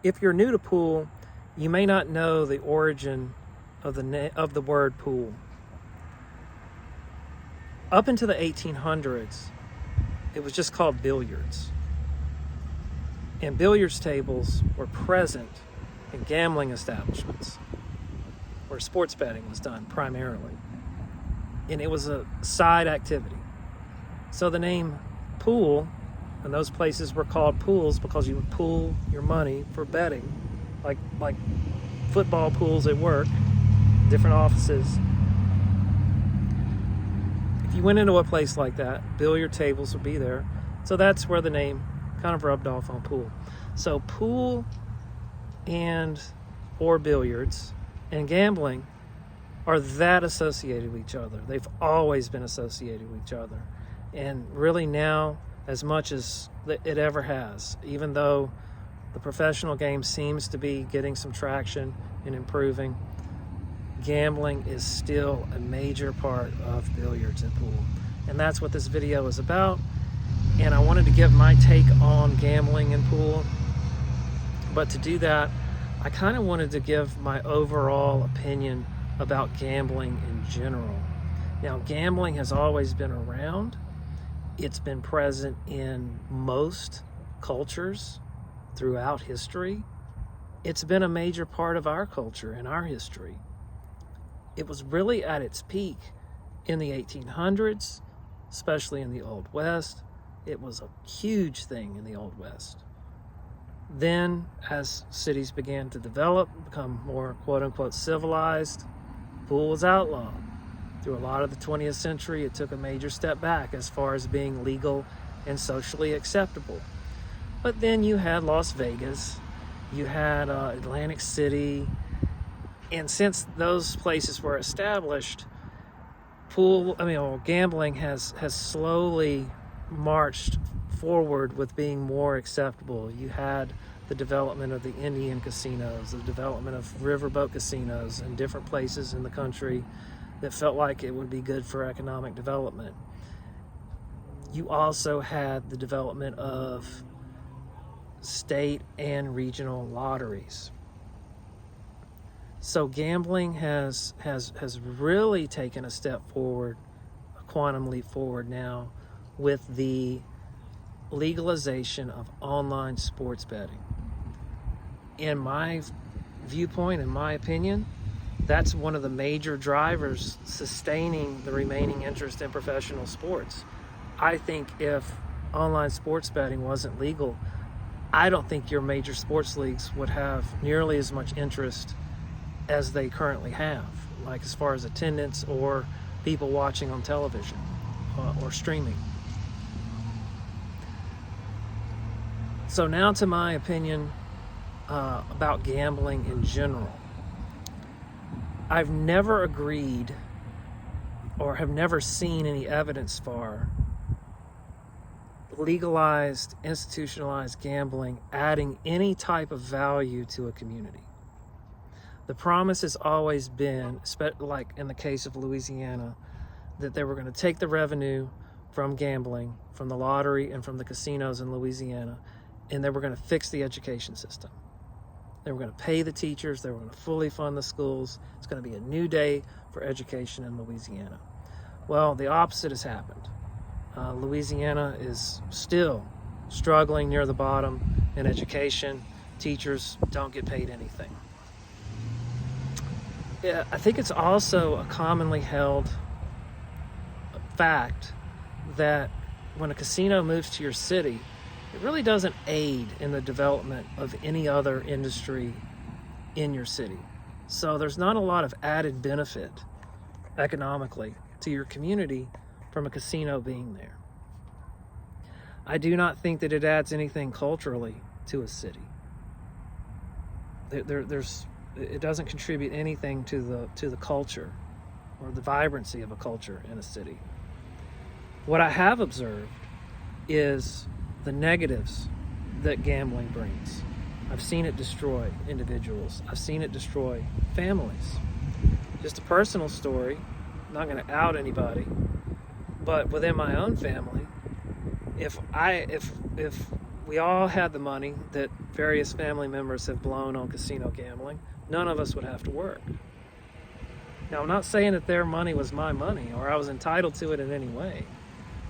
If you're new to pool, you may not know the origin of the word pool. Up into the 1800s, it was just called billiards. And billiards tables were present in gambling establishments where sports betting was done primarily. And it was a side activity. So the name pool, and those places were called pools because you would pool your money for betting, like football pools at work, different offices. If you went into a place like that, billiard tables would be there. So that's where the name kind of rubbed off on pool. So pool or billiards and gambling are that associated with each other. They've always been associated with each other. And really now, as much as it ever has, even though the professional game seems to be getting some traction and improving, gambling is still a major part of billiards and pool. And that's what this video is about. And I wanted to give my take on gambling and pool. But to do that, I kind of wanted to give my overall opinion about gambling in general. Now, gambling has always been around. It's been present in most cultures throughout history. It's been a major part of our culture and our history. It was really at its peak in the 1800s, especially in the Old West. It was a huge thing in the Old West. Then, as cities began to develop, become more quote-unquote civilized, pool was outlawed. Through a lot of the 20th century, it took a major step back as far as being legal and socially acceptable. But then you had Las Vegas, you had Atlantic City, and since those places were established, gambling has slowly marched forward with being more acceptable. You had the development of the Indian casinos, the development of riverboat casinos in different places in the country that felt like it would be good for economic development. You also had the development of state and regional lotteries. So gambling has really taken a step forward, a quantum leap forward now, with the legalization of online sports betting. In my viewpoint, in my opinion, that's one of the major drivers sustaining the remaining interest in professional sports. I think if online sports betting wasn't legal, I don't think your major sports leagues would have nearly as much interest as they currently have, like as far as attendance or people watching on television or streaming. So now to my opinion about gambling in general. I've never agreed or have never seen any evidence for legalized, institutionalized gambling adding any type of value to a community. The promise has always been, like in the case of Louisiana, that they were going to take the revenue from gambling, from the lottery and from the casinos in Louisiana, and they were going to fix the education system. They were going to pay the teachers. They were going to fully fund the schools. It's going to be a new day for education in Louisiana. Well, the opposite has happened. Louisiana is still struggling near the bottom in education. Teachers don't get paid anything. Yeah, I think it's also a commonly held fact that when a casino moves to your city, it really doesn't aid in the development of any other industry in your city. So there's not a lot of added benefit economically to your community from a casino being there. I do not think that it adds anything culturally to a city. It doesn't contribute anything to the culture or the vibrancy of a culture in a city. What I have observed is the negatives that gambling brings. I've seen it destroy individuals. I've seen it destroy families. Just a personal story, I'm not going to out anybody, but within my own family, if we all had the money that various family members have blown on casino gambling, none of us would have to work. Now, I'm not saying that their money was my money or I was entitled to it in any way,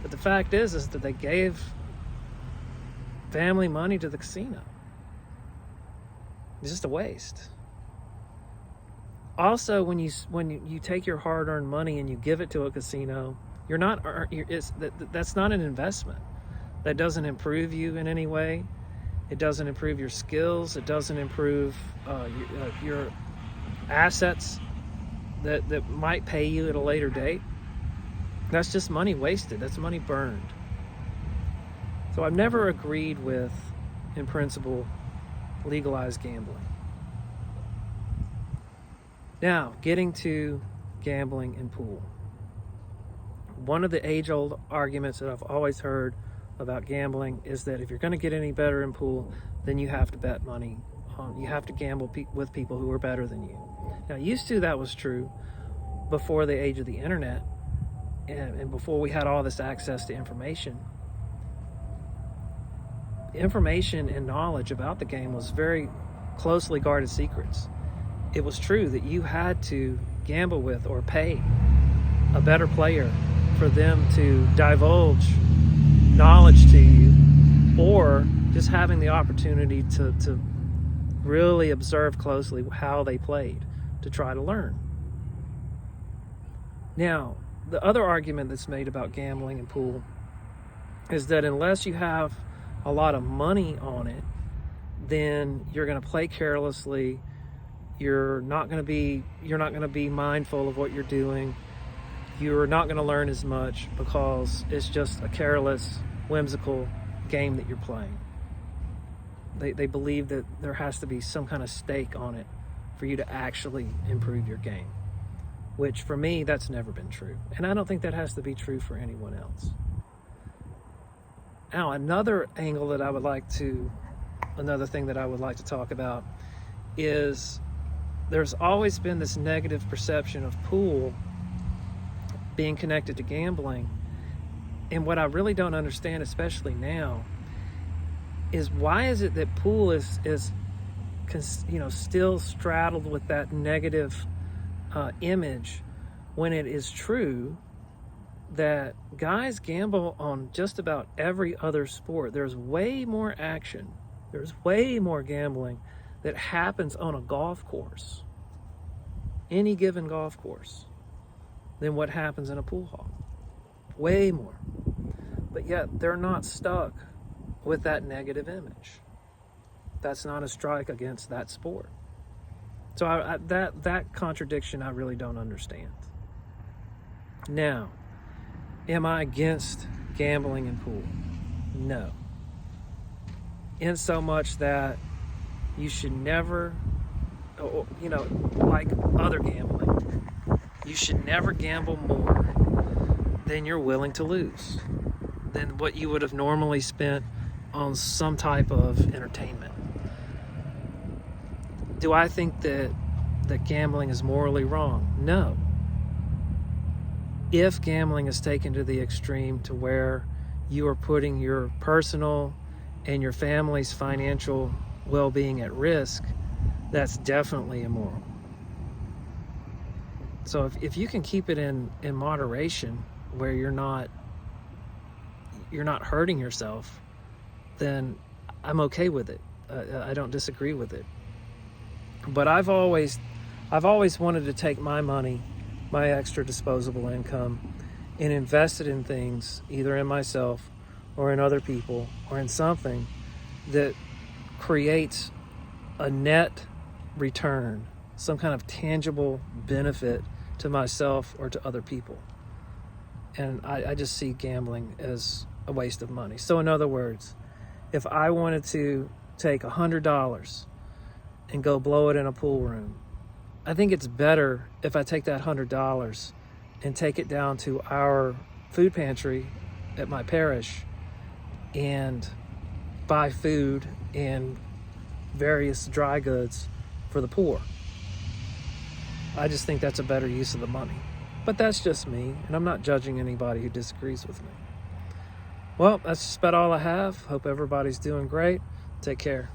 but the fact is that they gave family money to the casino. It's just a waste. Also, when you take your hard-earned money and you give it to a casino, that's not an investment. That doesn't improve you in any way. It doesn't improve your skills. It doesn't improve your assets that might pay you at a later date. That's just money wasted. That's money burned. So I've never agreed with, in principle, legalized gambling. Now, getting to gambling and pool. One of the age-old arguments that I've always heard about gambling is that if you're going to get any better in pool, then you have to bet money on, you have to gamble with people who are better than you. Now, used to that was true before the age of the internet and before we had all this access to information. Information and knowledge about the game was very closely guarded secrets. It was true that you had to gamble with or pay a better player for them to divulge knowledge to you, or just having the opportunity to really observe closely how they played to try to learn. Now, the other argument that's made about gambling and pool is that unless you have a lot of money on it, then you're going to play carelessly. You're not going to be mindful of what you're doing. You're not going to learn as much because it's just a careless, whimsical game that you're playing. They believe that there has to be some kind of stake on it for you to actually improve your game, which for me, that's never been true. And I don't think that has to be true for anyone else. Now, another thing that I would like to talk about is there's always been this negative perception of pool being connected to gambling. And what I really don't understand, especially now, is why is it that pool is still straddled with that negative image when it is true that guys gamble on just about every other sport. There's way more action. There's way more gambling that happens on a golf course, any given golf course, than what happens in a pool hall. Way more. But yet they're not stuck with that negative image. That's not a strike against that sport. So that contradiction I really don't understand. Now, am I against gambling and pool? No. In so much that you should never, like other gambling, you should never gamble more than you're willing to lose, than what you would have normally spent on some type of entertainment. Do I think that gambling is morally wrong? No. If gambling is taken to the extreme to where you are putting your personal and your family's financial well-being at risk, that's definitely immoral. So if you can keep it in moderation where you're not hurting yourself, then I'm okay with it. I don't disagree with it. But I've always wanted to take my money, my extra disposable income, and invest it in things, either in myself or in other people or in something that creates a net return, some kind of tangible benefit to myself or to other people. And I just see gambling as a waste of money. So in other words, if I wanted to take $100 and go blow it in a pool room, I think it's better if I take that $100 and take it down to our food pantry at my parish and buy food and various dry goods for the poor. I just think that's a better use of the money. But that's just me, and I'm not judging anybody who disagrees with me. Well, that's just about all I have. Hope everybody's doing great. Take care.